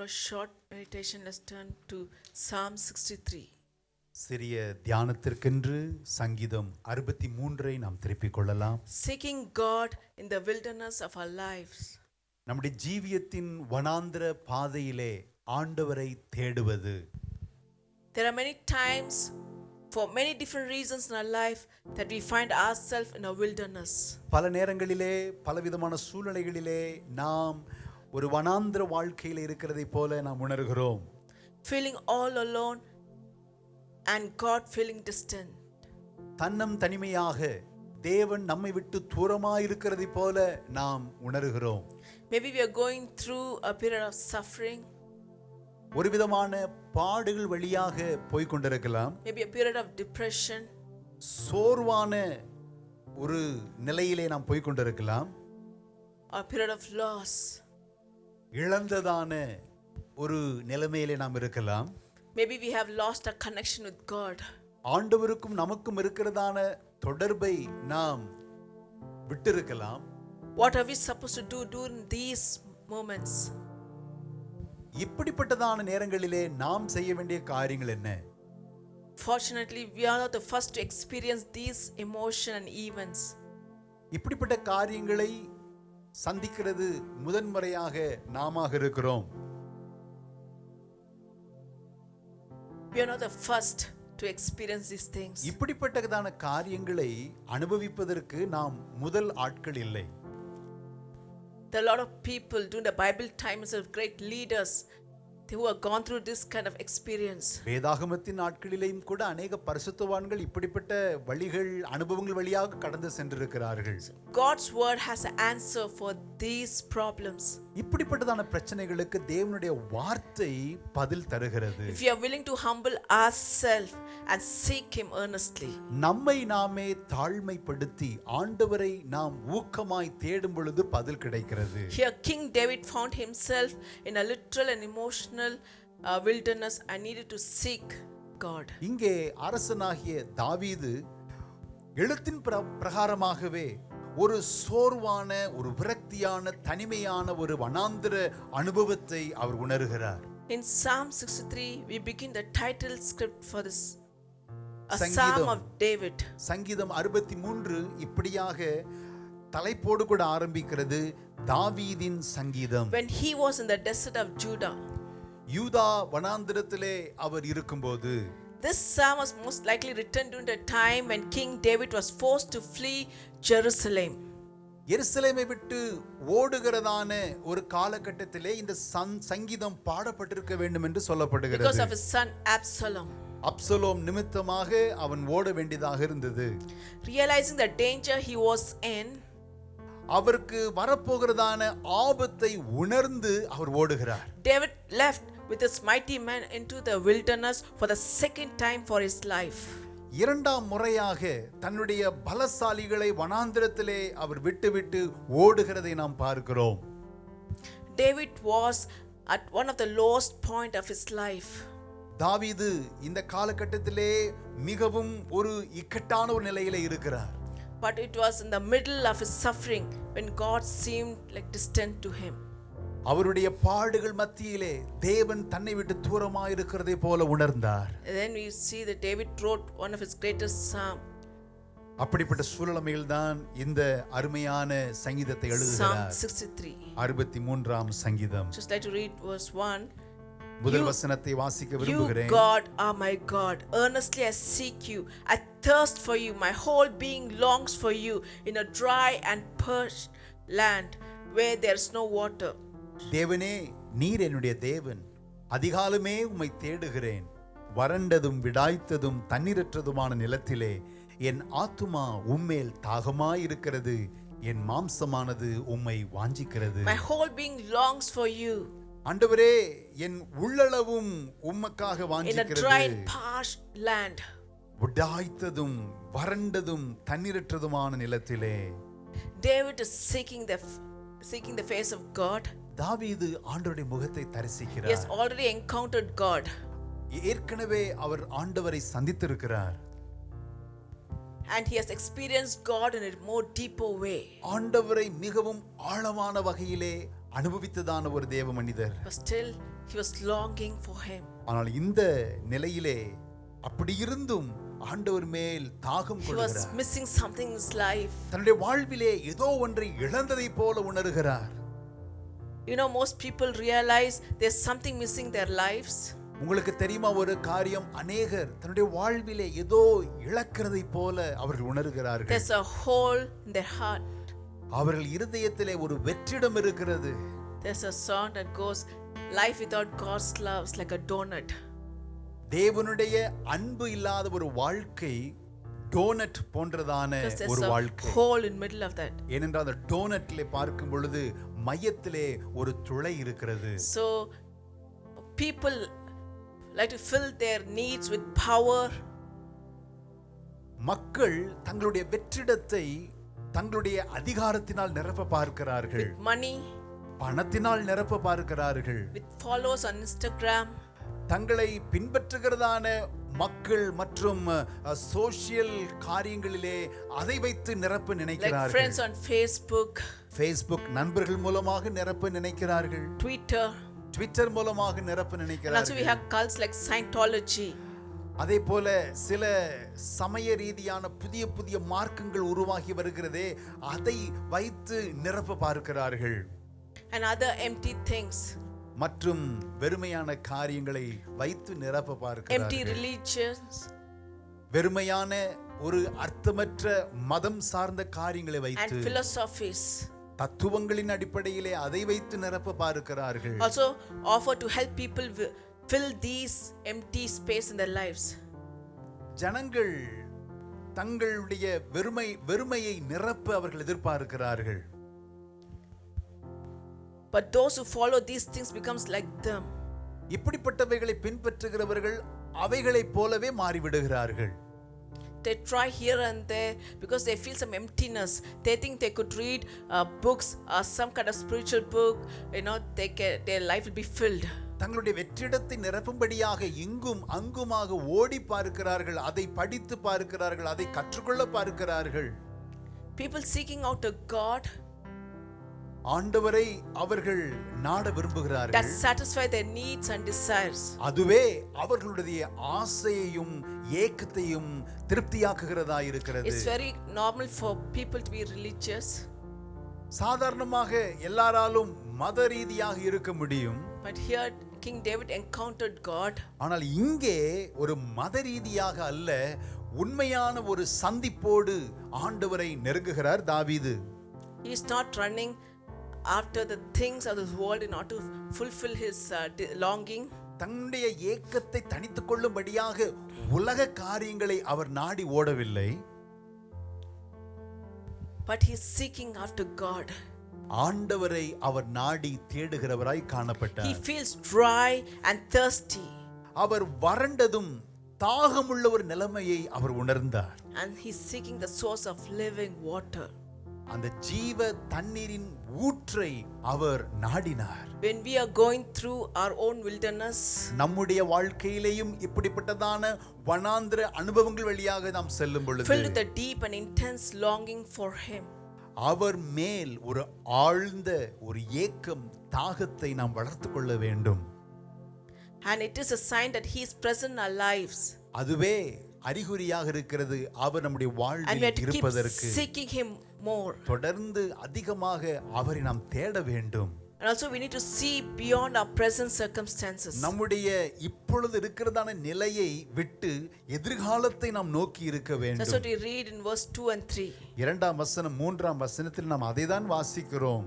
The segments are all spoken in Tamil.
For a short meditation, let's turn to Psalm 63. சிறிய தியானத்திற்கென்று சங்கீதம் 63 நாம் திருப்பிக் கொள்ளலாம். Seeking God in the wilderness of our lives. நம்முடைய ஜீவியத்தின் வனாந்திர பாதையிலே ஆண்டவரை தேடுவது. There are many times, for many different reasons in our life, that we find ourselves in a wilderness. பல நேரங்களிலே பலவிதமான சூழ்நிலைகளிலே நாம் ஒரு வனாந்திர வாழ்க்கையில் இருக்கிறதை போல நாம் உணர்கிறோம். Feeling all alone and God feeling distant. தன்னம் தனிமையாக தேவன் நம்மை விட்டு தூரமாய் இருக்கிறதை போல நாம் உணர்கிறோம். Maybe we are going through a period of suffering. ஒரு விதமான பாடுகள் வழியாக போய் கொண்டிருக்கலாம். Maybe a period of depression. சோர்வான ஒரு நிலையிலே நாம் போய் கொண்டிருக்கலாம். A period of loss. இழந்ததான ஒரு நிலைமையிலே நாம் இருக்கலாம். Maybe we have lost our connection with God. ஆண்டவருக்கும் நமக்கும் இருக்கிறதான தொடர்பை நாம் விட்டிருக்கலாம். What are we supposed to do during these moments? இப்படிப்பட்டதான நேரங்களிலே நாம் செய்ய வேண்டிய காரியங்கள் என்ன? Fortunately, we are not the first to experience these emotion and events. இப்படிப்பட்ட காரியங்களை சந்திக்கிறது முதன்முறையாக நாமாக இருக்கிறோம். We are not the first to experience these things. இப்படிப்பட்டதான காரியங்களை அனுபவிப்பதற்கு நாம் முதல் ஆட்கள் இல்லை. There are a lot of people during the Bible times of great leaders who have gone through this kind of experience. வேதாகமத்தின் நாட்களிலேயும் கூட அநேக பரிசுத்தவான்கள் இப்படிப்பட்ட வழிகள் அனுபவங்கள் வழியாக கடந்து சென்றிருக்கிறார்கள். God's word has an answer for these problems. இப்படிப்பட்டதான பிரச்சனைகளுக்கு தேவனுடைய வார்த்தை பதில் தருகிறது. If we are willing to humble ourselves and seek him earnestly. நம்மை நாமே தாழ்மைப்படுத்தி ஆண்டவரை நாம் ஊக்கமாய் தேடும் பொழுது பதில் கிடைக்கிறது. Here King David found himself in a literal and emotional wilderness and needed to seek God. இங்கே அரசனாகிய தாவீது எழுத்தின் பிரகாரமாகவே ஒரு சோர்வான ஒரு விரக்தியான தனிமையான ஒரு வனாந்திர அனுபவத்தை அவர் உணர்கிறார். In Psalm 63 we begin the title script for this a Psalm of David. சங்கீதம் 63 இப்படியாக தலைப்போடு கூட ஆரம்பிக்கிறது. தாவீதின் சங்கீதம். When he was in the desert of Judah. யூதா வனாந்திரத்திலே அவர் இருக்கும்போது. This psalm was most likely written during the time when King David was forced to flee Jerusalem. எருசலேமை விட்டு ஓடுகிறதான ஒரு காலகட்டத்திலே இந்த சங்கீதம் பாடப்பட்டிருக்க வேண்டும் என்று சொல்லப்படுகிறது. Because of his son Absalom. Absalom நிமித்தமாக அவன் ஓட வேண்டியதாக இருந்தது. Realizing the danger he was in, அவருக்கு வரப்போகிறதான ஆபத்தை உணர்ந்து அவர் ஓடுகிறார். David left with his mighty men into the wilderness for the second time for his life. இரண்டாம் முறையாக தன்னுடைய பலசாலிகளை வனாந்திரத்திலே அவர் விட்டுவிட்டு ஓடுகிறதை நாம் பார்க்கிறோம். David was at one of the lowest point of his life. தாவீது இந்த காலகட்டத்திலே மிகவும் ஒரு இக்கட்டான ஒரு நிலையிலே இருக்கிறார். But it was in the middle of his suffering when God seemed like distant to him. அவருடைய பாடுகள் மத்தியிலே தேவன் தன்னை விட்டு தூரமாய் இருக்கிறதை போல உணர்ந்தார். Then we see that David wrote one of his greatest psalm. அப்படிப்பட்ட சூழலமையில் தான் இந்த அருமையான சங்கீதத்தை எழுதுகிறார். Psalm 63. 63ஆம் சங்கீதம். Just like to read verse 1. முதல் வசனத்தை வாசிக்க விரும்புகிறேன். You God are my God, earnestly I seek you, I thirst for you, my whole being longs for you in a dry and parched land where there is no water. தேவனே, நீர் என்னுடைய தேவன், அதிகாலமே உம்மை தேடுகிறேன். வறண்டதும் விடாய்த்ததும் தண்ணீரற்றதுமான நிலத்திலே என் ஆத்துமா உம்மேல் தாகமாய் இருக்கிறது, என் மாம்சமானது உம்மை வாஞ்சிக்கிறது. My whole being longs for you. ஆண்டவரே, என் உள்ளளவும் உம்மக்காக வாஞ்சிக்கிறது. In a dry and parched land. விடாய்த்ததும் வறண்டதும் தண்ணீரற்றதுமான நிலத்திலே. David is seeking the face of God. தாவீது ஆண்டவருடைய முகத்தை தரிசிக்கிறார். He has already encountered God. ஏற்கனவே அவர் ஆண்டவரை சந்தித்திருக்கிறார். And he has experienced God in a more deeper way. ஆண்டவரை மிகவும் ஆழமான வகையிலே அனுபவித்ததான ஒரு தேவ மனிதர். but still he was longing for him. ஆனால் இந்த நிலையிலே அப்படி இருந்தும் ஆண்டவர் மேல் தாகம் He was கொள்கிறார். missing something in his life. தன்னுடைய வாழ்விலே ஏதோ ஒன்றை இழந்ததை போல உணர்கிறார். You know, most people realize there's something missing in their lives. உங்களுக்கு தெரியுமா ஒரு காரியம், அநேகர் தன்னுடைய வாழ்விலே ஏதோ இழக்கிறதை போல அவர்கள் உணர்கிறார்கள். There's a hole in their heart. அவர்கள் இருதயத்திலே ஒரு வெற்றிடம் இருக்கிறது. There's a song that goes, life without God's love is like a donut. தேவனுடைய அன்பு இல்லாத ஒரு வாழ்க்கை டோனட் போன்றதான Because there's ஒரு a வாழ்க்கை. hole in middle of that. ஏனென்றால் அந்த டோனட்டிலே பார்க்கும் பொழுது மையத்திலே ஒரு துளை இருக்கிறது. So people like to fill their needs with power. மக்கள் தங்களுடைய வெற்றிடத்தை தங்களுடைய அதிகாரத்தினால் நிரப்ப பார்க்கிறார்கள். With money, பணத்தினால் நிரப்ப பார்க்கிறார்கள். with followers on Instagram, தங்களை பின்பற்றுகிறதான மக்கள் மற்றும் சோஷியல் காரியங்களிலே அதை வைத்து நிரப்ப like நினைக்கிறார்கள். friends on Facebook, Facebook நண்பர்கள் மூலமாக நிரப்ப நினைக்கிறார்கள். Twitter. ட்விட்டர் மூலமாக நிரப்ப And also we நினைக்கிறார்கள். have cults like Scientology. அதே போல சில சமய ரீதியான புதிய புதிய மார்க்கங்கள் உருவாகி வருகிறதே, அதை வைத்து நிரப்ப பார்க்கிறார்கள். And other empty things, மற்றும் வெறுமையான காரியங்களை வைத்து நிரப்ப empty பார்க்கிறார்கள். religions, வெறுமையான ஒரு அர்த்தமற்ற மதம் சார்ந்த காரியங்களை and வைத்து philosophies. தத்துவங்களின் அடிப்படையிலே அதை வைத்து நிரப்ப பார்க்கிறார்கள். Also offer to help people fill these empty space in their lives. ஜனங்கள் தங்களுடைய வெறுமையை நிரப்ப அவர்கள் எதிர்பார்க்கிறார்கள். But those who follow these things becomes like them. இப்படிப்பட்டவைகளை பின்பற்றுகிறவர்கள் அவைகளைப் போலவே மாறிவிடுகிறார்கள். They try here and there because they feel some emptiness. They think they could read books or some kind of spiritual book, their life will be filled. தங்களுடைய வெற்றிடத்தை நிரப்பும்படியாக இங்கும் அங்குமாக ஓடி பார்க்கிறார்கள், அதை படித்து பார்க்கிறார்கள், அதை கற்றுக்கொள்ள பார்க்கிறார்கள். People seeking out a God ஆண்டவரை அவர்கள் நாட விரும்புகிறார்கள். that satisfy their needs and desires. அதுவே அவர்களுடைய ஆசையையும் ஏக்கத்தையும் திருப்தியாக்குகிறதா இருக்கிறது. It's very normal for people to be religious. சாதாரணமாக எல்லாராலும் மத ரீதியாக இருக்க முடியும். But here King David encountered God. ஆனால் இங்கே ஒரு மத ரீதியாக அல்ல, உண்மையான ஒரு சந்திப்போடு ஆண்டவரை நெருங்குகிறார் தாவீது. He is not running after the things of this world in order to fulfill his longing. தன்னுடைய ஏக்கத்தை தணித்துக் கொள்ளும்படியாக உலக காரியங்களை அவர் நாடி ஓடவில்லை. But he is seeking after God. ஆண்டவரை அவர் நாடி தேடுகிறவராய் He காணப்பட்டார். feels dry and thirsty. அவர் வறண்டதும் தாகமுள்ள ஒரு நிலைமையை அவர் உணர்ந்தார். And he's seeking the source of living water. அந்த ஜீவ தண்ணீரின் ஊற்றை அவர் நாடினார். When we are going through our own wilderness, நம்முடைய வாழ்க்கையிலேயும் இப்படிப்பட்டதான வனாந்திர அனுபவங்கள் வழியாக நாம் செல்லும் பொழுது filled with a deep and intense longing for him, அவர் மேல் ஒரு ஆழ்ந்த ஒரு ஏக்கம் தாகத்தை நாம் வளர்த்துக் கொள்ள வேண்டும். and it is a sign that he is present in our lives, அதுவே அறிகுறியாக இருக்கிறது அவர் நம்முடைய and we வாழ்வில் have to keep இருப்பதற்கு. seeking him more. தொடர்ந்து அதிகமாக அவரை நாம் தேட வேண்டும். And also we need to see beyond our present circumstances. நம்முடைய இப்பொழுது இருக்கிறதான நிலையை விட்டு எதிர்காலத்தை நாம் நோக்கி இருக்க That's வேண்டும். what we read in verse 2 and 3. 2ஆம் வசனம் 3ஆம் வசனத்தில் நாம் அதைதான் வாசிக்கிறோம்.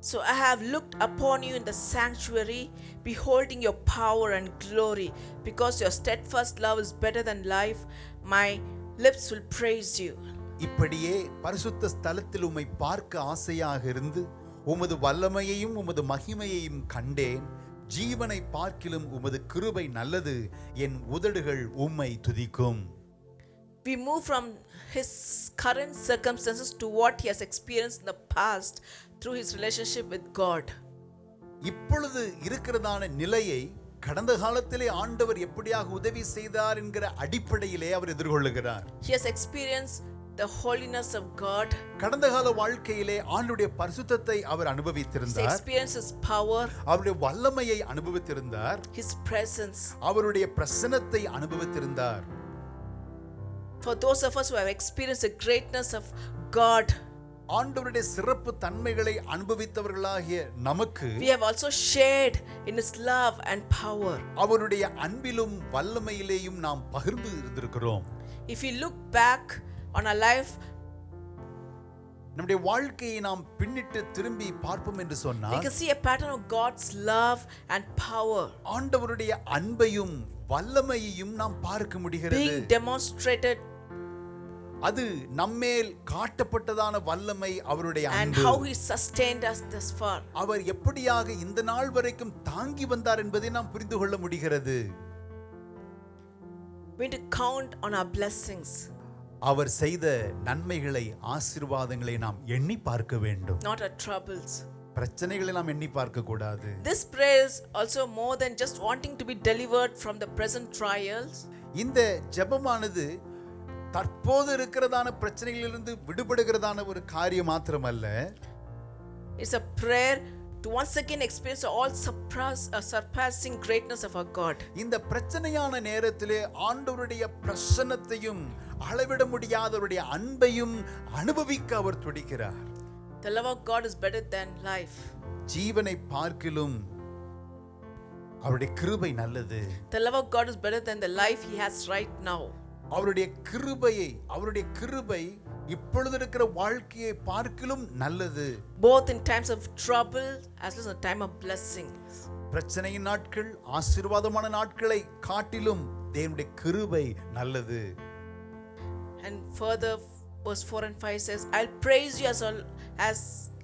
So I have looked upon you in the sanctuary, beholding your power and glory, because your steadfast love is better than life. My lips will praise you. இப்படியே பரிசுத்த ஸ்தலத்தில் உம்மை பார்க்க ஆசையாக இருந்து உமது வல்லமையையும் உமது மகிமையையும் கண்டேன். ஜீவனை பார்க்கிலும் உமது கிருபை நல்லது, என் உதடுகள் உம்மை துதிக்கும். We move from his current circumstances to what he has experienced in the past through his relationship with God. இப்பொழுது இருக்கிறதான நிலையை கடந்த காலத்திலே ஆண்டவர் எப்படியாக உதவி செய்தார் என்கிற அடிப்படையிலே அவர் எதிர்கொள்ளுகிறார். He has experienced the holiness of God. கடந்த கால வாழ்க்கையிலே ஆண்டுடைய பரிசுத்தத்தை அவர் He அனுபவித்திருந்தார். experienced His power, அவருடைய வல்லமையை அனுபவித்திருந்தார். His presence. அவருடைய பிரசன்னத்தை அனுபவித்திருந்தார். For those of us who have experienced the greatness of God, ஆண்டவருடைய சிறப்பு தன்மைகளை அனுபவித்தவர்களாகிய நமக்கு we have also shared in His love and power. அவருடைய அன்பிலும் வல்லமையிலேயும் நாம் பகிர்ந்து இருந்திருக்கிறோம். If we look back on our life, நம்முடைய வாழ்க்கையை நாம் பின்னிட்டு திரும்பி பார்ப்போம் என்று we சொன்னால் can see a pattern of God's love and power ஆண்டவருடைய அன்பையும் வல்லமையையும் நாம் பார்க்க முடிகிறது. being demonstrated, அது நம்மேல் காட்டப்பட்டதான வல்லமை அவருடைய and அன்பு. how He sustained us thus far. அவர் எப்படியாக இந்த நாள் வரைக்கும் தாங்கி வந்தார் என்பதை நாம் புரிந்து கொள்ள முடிகிறது. We need to count on our blessings, அவர் செய்த நன்மைகளை ஆசீர்வாதங்களை நாம் எண்ணி பார்க்க வேண்டும். not our troubles. பிரச்சனைகளை நாம் எண்ணி பார்க்க கூடாது. This prayer is also more than just wanting to be delivered from the present trials. இந்த ஜெபமானது தற்போது இருக்கிறதான பிரச்சனைகளிலிருந்து விடுபடுகிறதான ஒரு காரியம் மாத்திரமல்ல, It's a prayer to once again experience all surpassing greatness of our God. இந்த பிரச்சனையான நேரத்திலே ஆண்டவருடைய பிரசன்னத்தையும் அளவிட முடியாதவருடைய அன்பையும் அனுபவிக்க அவர் துடிக்கிறார். The love of God is better than life. ஜீவனை பார்க்கிலும் அவருடைய கிருபை நல்லது. The love of God is better than the life He has right now. அவருடைய கிருபை இப்பொழுது இருக்கிற வாழ்க்கையை பார்க்கிலும் நல்லது. Both in times of trouble as well as in time of blessing. பிரச்சனையின் நாட்கள், ஆசீர்வாதமான நாட்களை காட்டிலும் தேவனுடைய கிருபை நல்லது. And further, verse 4 and 5 says, I'll praise you as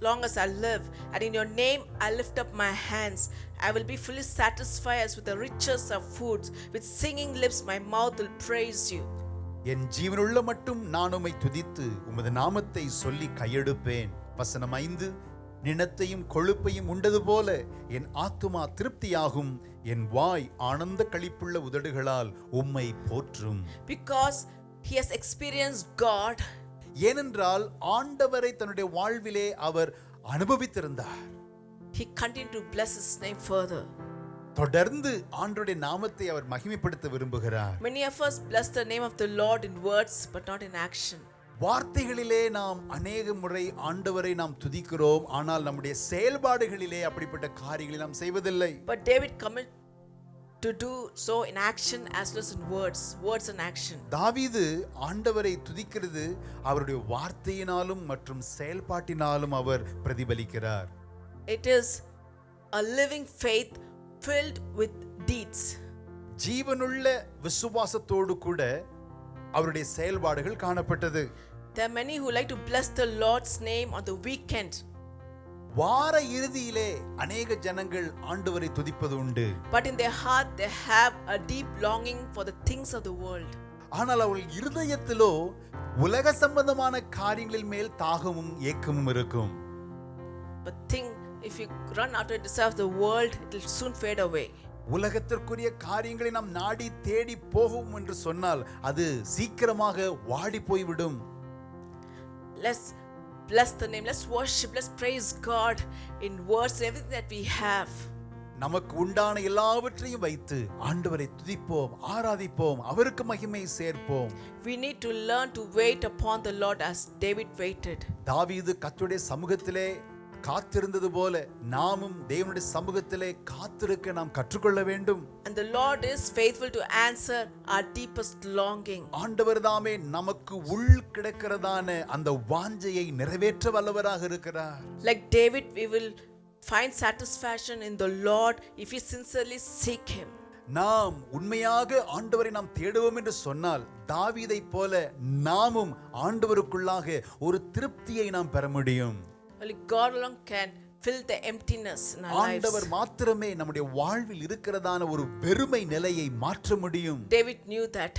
long as I live, and in your name I lift up my hands. I will be fully satisfied as with the riches of foods. With singing lips my mouth will praise you. என் ஜீவனுள்ள மட்டும் நான் உம்மை துதித்து உமது நாமத்தை சொல்லி கையெடுப்பேன். வசனம் 5, நினத்தையும் கொழுப்பையும் உண்டது போல என் ஆத்துமா திருப்தியாகும். என் வாய் ஆனந்த களிப்புள்ள உதடுகளால் உம்மை போற்றும். Because he has experienced God, ஏனென்றால் ஆண்டவரை தன்னுடைய வாழ்விலே அவர் அனுபவித்திருந்தார். he continued to bless his name further. தொடர்ந்து ஆண்டவருடைய நாமத்தை அவர் மகிமைப்படுத்த விரும்புகிறார். Many of us bless the name of the Lord in words but not in action. வார்த்தைகளிலே நாம் அநேக முறை ஆண்டவரை நாம் துதிக்கிறோம், ஆனால் நம்முடைய செயல்பாடுகளிலே அப்படிப்பட்ட காரியங்களை நாம் செய்வதில்லை. But David committed to do so in action as well as in words and action. தாவீது ஆண்டவரை துதிக்கிறது அவருடைய வார்த்தையினாலும் மற்றும் செயல்பாட்டினாலும் அவர் பிரதிபலிக்கிறார். It is a living faith filled with deeds. ஜீவனுள்ள விசுவாசத்தோடு கூட அவருடைய செயல்பாடுகள் காணப்பட்டது. There are many who like to bless the Lord's name on the weekend. வார இறுதியிலே அநேக ஜனங்கள் ஆண்டவரை துதிப்பது உண்டு. But in their heart they have a deep longing for the things of the world. ஆனால் அவர்கள் இருதயத்திலோ உலக சம்பந்தமான காரியங்களின் மேல் தாகமும் ஏக்கமும் இருக்கும். But think, if you run after the desire of the world, it will soon fade away. உலகத்திற்குரிய காரியங்களை நாம் நாடி தேடி போகும் என்று சொன்னால் அது சீக்கிரமாக வாடி போய்விடும். Let's bless the name, let's worship, let's praise God in words and everything that we have. நமக்கு உண்டான எல்லாவற்றையும் வைத்து ஆண்டவரை துதிப்போம், ஆராதிப்போம், அவருக்கு மகிமை சேர்ப்போம். We need to learn to wait upon the Lord as David waited. தாவீது கர்த்தருடைய சமூகத்திலே காத்திருந்தது போல நாமும் தேவனுடைய சமூகத்திலே காத்திருக்க நாம் கற்றுக்கொள்ள வேண்டும். And the Lord is faithful to answer our deepest longing. ஆண்டவர் தாமே நமக்கு உள் கிடக்கிறதான அந்த வாஞ்சையை நிறைவேற்ற வல்லவராக இருக்கிறார். Like David, we will find satisfaction in the Lord if we sincerely seek him. நாம் உண்மையாக ஆண்டவரை நாம் தேடுவோம் என்று சொன்னால் தாவீதை போல நாமும் ஆண்டவருக்குள்ளாக ஒரு திருப்தியை நாம் பெற முடியும். Only God alone can fill the emptiness in our lives. ஆண்டவர் மாத்திரமே நம்முடைய வாழ்வில் இருக்கிறதான ஒரு வெறுமை நிலையை மாற்ற முடியும். David knew that.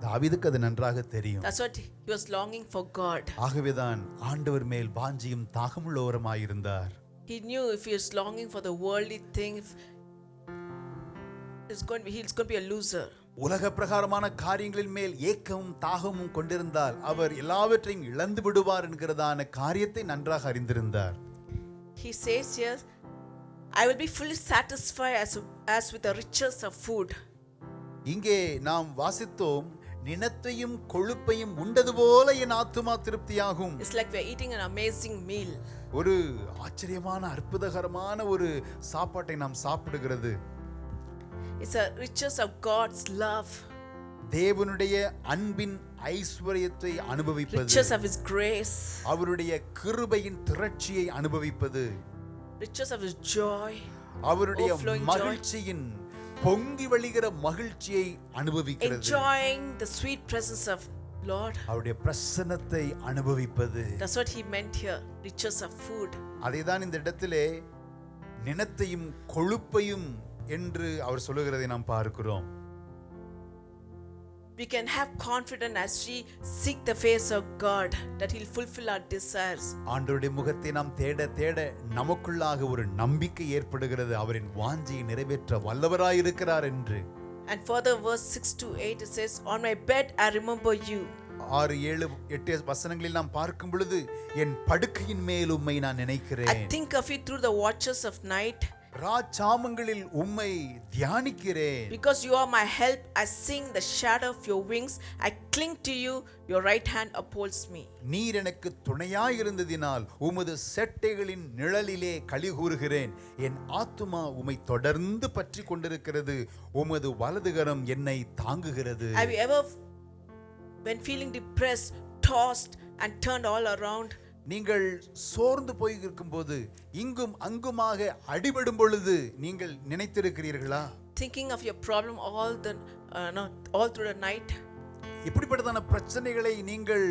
தாவீதுக்கு அது நன்றாக தெரியும். That's what he was longing for God. ஆகவேதான் ஆண்டவர் மேல் வாஞ்சியும் தாகமுள்ளவருமாயிருந்தார். He knew if he is longing for the worldly thing, he's going to be a loser. உலக பிரகாரமான காரியங்களின் மேல் ஏக்கமும் தாகமும் கொண்டிருந்தால் அவர் எல்லாவற்றையும் இழந்து விடுவார் என்கிறதான காரியத்தை நன்றாக அறிந்திருந்தார். He says here, I will be fully satisfied as with the riches of food. இங்கே நாம் வாசித்தோம், நினத்தையும் கொழுப்பையும் உண்டது போல என் ஆத்துமா திருப்தியாகும். It's like we're eating an amazing meal. ஒரு ஆச்சரியமான அற்புதகரமான ஒரு சாப்பாட்டை நாம் சாப்பிடுகிறது. It's the riches of God's love. தேவனுடைய அன்பின் ஐஸ்வரியத்தை அனுபவிப்பது, Riches of His grace. அவருடைய கிருபையின் திரட்சியை அனுபவிப்பது, Riches of His joy. அவருடைய Overflowing joy. மகிழ்ச்சியின் பொங்கி வழிகிற மகிழ்ச்சியை அனுபவிக்கிறது. Enjoying the sweet presence of Lord. அவருடைய பிரசன்னத்தை அனுபவிப்பது. That's what He meant here. Riches of food. அதைதான் இந்த இடத்திலே நினத்தையும் கொழுப்பையும் என்று அவர் சொல்லுகிறதை நாம் பார்க்கிறோம். We can have confidence as we seek the face of God that He'll fulfill our desires. ஆண்டவருடைய முகத்தை நாம் தேட தேட நமக்குள்ளாக ஒரு நம்பிக்கை ஏற்படுகிறது, அவரின் வாஞ்சையை நிறைவேற்ற வல்லவராயிருக்கிறார் என்று. And further verse 6 to 8 it says, on my bed I remember you. 6, 7, 8 வசனங்களில் நாம் பார்க்கும் பொழுது, என் படுக்கையின் மேல் உம்மை நான் I நினைக்கிறேன், think of you through the watches of night. ராச்சாமங்களில் உம்மை தியானிக்கிறேன். Because you are my help, I sing the shadow of your wings. I cling to you, your right hand upholds me. நீர் எனக்கு துணையாயிருந்ததினால் உமது செட்டைகளின் நிழலிலே களிகூறுகிறேன். என் ஆத்துமா உம்மை தொடர்ந்து பற்றி கொண்டிருக்கிறது, உமது வலதுகரம் என்னை தாங்குகிறது. Have you ever, when feeling depressed, tossed and turned all around? நீங்கள் சோர்ந்து போய் இருக்கும்போது, இங்கும் அங்குமாக அடிபடும் பொழுது நீங்கள் நினைத்திருக்கிறீர்களா? Thinking of your problem all through the night? இப்படிப்பட்டதான பிரச்சனைகளை நீங்கள்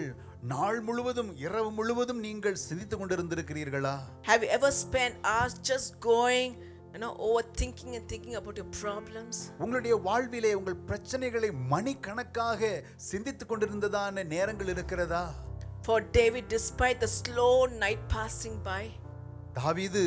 நாள் முழுவதும் இரவு முழுவதும் நீங்கள் சிந்தித்துக் கொண்டிருந்திருக்கிறீர்களா? Have you ever spent hours just going, overthinking and thinking about your problems? உங்களுடைய வாழ்விலே உங்கள் பிரச்சனைகளை மணிக்கணக்காக சிந்தித்துக் கொண்டிருந்ததான நேரங்கள் இருக்கிறதா? For David, despite the slow night passing by, தாவீது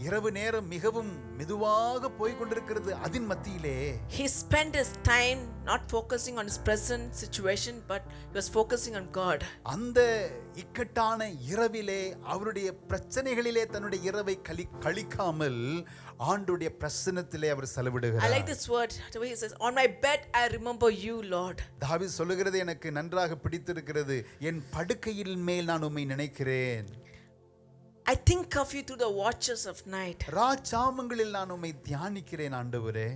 இரவு நேரம் மிகவும் மெதுவாக போய் கொண்டிருக்கிறது, அதன் மத்தியிலே he spent his time not focusing on his present situation, but he was focusing on God. அந்த இக்கட்டான இரவிலே அவருடைய பிரச்சனைகளிலே தன்னுடைய இரவை கழிக்காமல் ஆண்டுடைய பிரசன்னத்திலே அவர் I செலவிடுகிறார். like this word, the way he says, on my bed I remember you, Lord. தாவீது சொல்லுகிறது, எனக்கு நன்றாக பிடித்திருக்கிறது, என் படுக்கையின் மேல் நான் உம்மை நினைக்கிறேன். I think of you through the watches of night. ராச்சாமங்களில் நான் உம்மை தியானிக்கிறேன் ஆண்டவரே.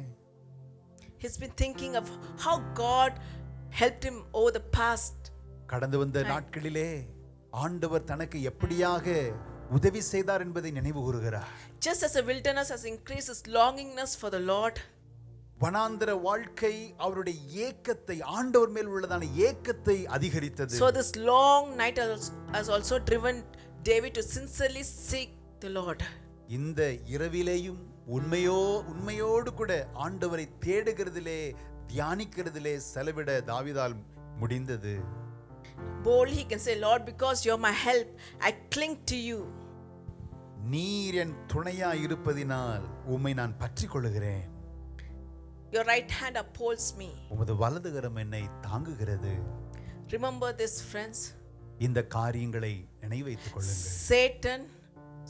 He's been thinking of how God helped him over the past. கடந்து வந்த நாட்களிலே ஆண்டவர் தனக்கு எப்படியாக உதவி செய்தார் என்பதை நினைவு கூறுகிறார். Just as the wilderness has increased his longingness for the Lord, வனாந்தர வாழ்க்கை அவருடைய ஏக்கத்தை, ஆண்டவர் மேல் உள்ளதான ஏக்கத்தை அதிகரித்தது. so this long night has also driven David to sincerely seek the Lord. இந்த இரவிலேயும் உண்மையோடு கூட ஆண்டவரை தேடுகிறதிலே தியானிக்கிறதிலே செலவிட தாவீதால் முடிந்தது. Boldly he can say, Lord, because you're my help, I cling to you. நீர் என் துணையா இருப்பதினால் உம்மை நான் பற்றிக் கொள்ளுகிறேன். Your right hand upholds me. உமது வலதுகரம் என்னை தாங்குகிறது. Remember this, friends. இந்த காரியங்களை நினைவைத்துக் கொள்ளுங்கள். Satan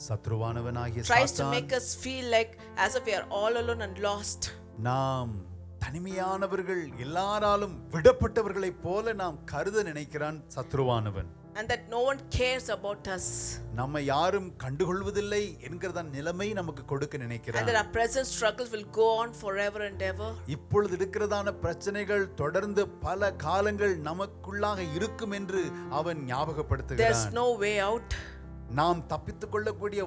சத்ருவானவனாகிய tries to சாத்தான் make us feel like as if we are all alone and lost. நாம் தனிமையானவர்கள், எல்லாராலும் விடப்பட்டவர்களைப் போல நாம் கருத நினைக்கிறான் சத்ருவானவன். And that no one cares about us. நம்மை யாரும் கண்டுகொள்வதில்லை என்கிறதான் நிலைமை நமக்கு கொடுக்க And நினைக்கிறான். that our present struggles will go on forever and ever. இப்பொழுது இருக்கிறதான பிரச்சனைகள் தொடர்ந்து பல காலங்கள் நமக்குள்ளாக இருக்கும் என்று அவன் There's ஞாபகப்படுத்துகிறான். no way out. நாம் தப்பித்துக் கொள்ளக்கூடிய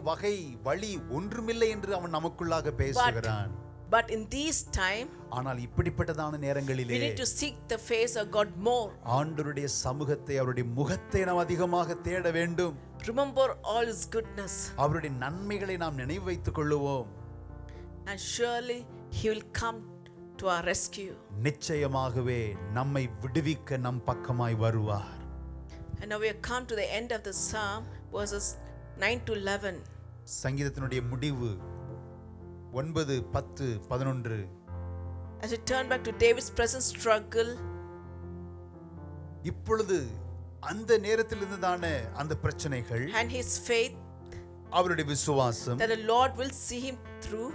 வழி ஒன்றுமில்லை என்று அவன் நமக்குள்ளாக பேசுகிறான். But in these time, ஆனால் இப்படிப்பட்டதான நேரங்களிலே we need to seek the face of God more. ஆண்டவருடைய சமூகத்தை, அவருடைய முகத்தை நாம் அதிகமாக தேட வேண்டும். Remember all His goodness. அவருடைய நன்மைகளை நாம் நினைவு வைத்துக் கொள்ளுவோம். And surely He will come to our rescue. நிச்சயமாகவே நம்மை விடுவிக்க நம் பக்கமாய் வருவார். And now we have come to the end of the psalm, verses 9 to 11. சங்கீதத்தினுடைய முடிவு 9, 10, 11 As we turn back to David's present struggle, இப்பொழுது அந்த நேரத்திலிருந்து தானே அந்த பிரச்சனைகள், and his faith அவருடைய விசுவாசம், that the Lord will see him through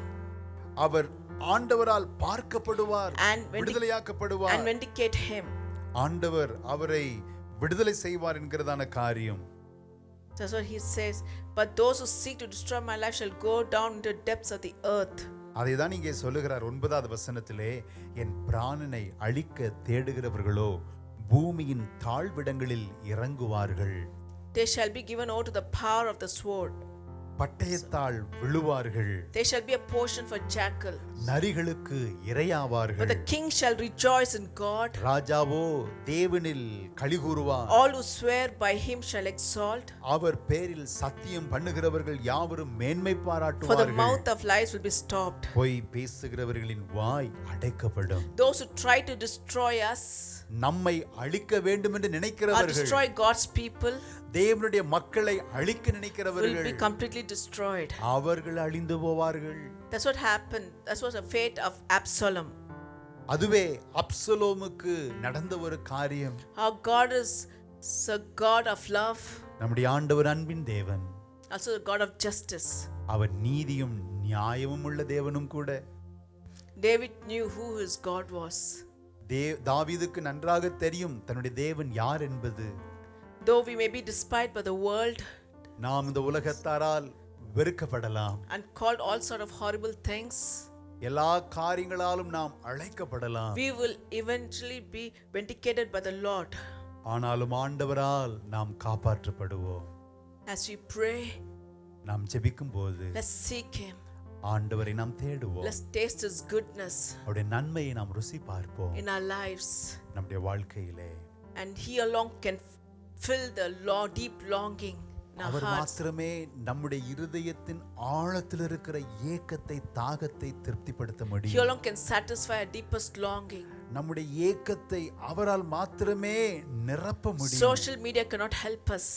அவர் ஆண்டவரால் பார்க்கப்படுவார், and விடுதலையாக்கப்படுவார், vindicate him. ஆண்டவர் அவரை விடுதலை செய்வார் என்கிறதான காரியம். That's what he says. But those who seek to destroy my life shall go down into the depths of the earth. அதைதான் இங்கே சொல்லுகிறார் 9வது வசனத்திலே, என் பிராணனை அழிக்க தேடுகிறவர்களோ பூமியின் தாழ்விடங்களில் இறங்குவார்கள். They shall be given over to the power of the sword. பட்டயத்தால் விழுவார்கள். They shall be a portion for jackal. நரிகளுக்கு இரையாவார்கள். But the king shall rejoice in God. ராஜாவோ தேவனில் களிகூறுவார். All who swear by him shall exalt. அவர் பேரில் சத்தியம் பண்ணுகிறவர்கள் யாவரும் மேன்மை For the பாராட்டுவார்கள். mouth of lies will be stopped. பொய் பேசுகிறவர்களின் வாய் அடைக்கப்படும். Those who try to destroy us, நம்மை அழிக்க வேண்டும் என்று or நினைக்கிறவர்கள், destroy God's people, தேவனுடைய மக்களை அழிக்க will நினைக்கிறவர்கள் be completely destroyed. அவர்கள் அழிந்து போவார்கள். That's what happened. That was the fate of Absalom. அதுவே அப்சலோமுக்கு நடந்த ஒரு காரியம். Our God is a God of love, நம்முடைய ஆண்டவர் அன்பின் தேவன், also the God of justice. அவர் நீதியும் நியாயமும் உள்ள தேவனும் கூட. David knew who his God was. தாவீதுக்கு நன்றாக தெரியும் தன்னுடைய தேவன் யார் என்பது. Though we may be despised by the world, நாம் இந்த உலகத்தாரால் வெறுக்கப்படலாம், and called all sort of horrible things, எல்லா காரியங்களாலும் நாம் அழைக்கப்படலாம், we will eventually be vindicated by the Lord. ஆனாலும் ஆண்டவரால் நாம் காப்பாற்றப்படுவோம். As we pray, நாம் ஜெபிக்கும் போது let's seek him. ஆண்டவரை நாம் தேடுவோம். Let's taste his goodness அவருடைய நன்மையை நாம் ருசி பார்ப்போம் in our lives, நம்முடைய வாழ்க்கையிலே. and he alone can fill the deep longing in our our hearts. மாத்திரமே நம்முடைய இருதயத்தின் ஆழத்தில் இருக்கிற ஏக்கத்தை தாகத்தை திருப்திப்படுத்த He முடியும். alone can satisfy our deepest longing. நம்முடைய ஏக்கத்தை அவரால் மாத்திரமே நிரப்ப முடியும். Social media cannot help us.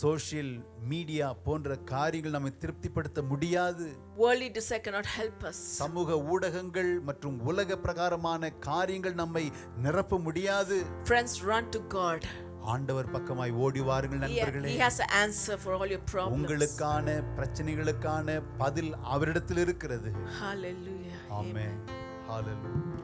Social media போன்ற காரியங்கள் நம்மை திருப்திப்படுத்த முடியாது. Worldly desire cannot help us. சமூக ஊடகங்கள் மற்றும் உலக பிரகாரமான காரியங்கள் நம்மை நிரப்ப முடியாது. Friends, run to God. ஆண்டவர் பக்கமாய் ஓடி வாருங்கள் நண்பர்களே. He has an answer for all your problems. உங்களுக்கான பிரச்சனைகளுக்கான பதில் அவரிடத்தில் இருக்கிறது. Hallelujah. ஆமென். ஹalleluya.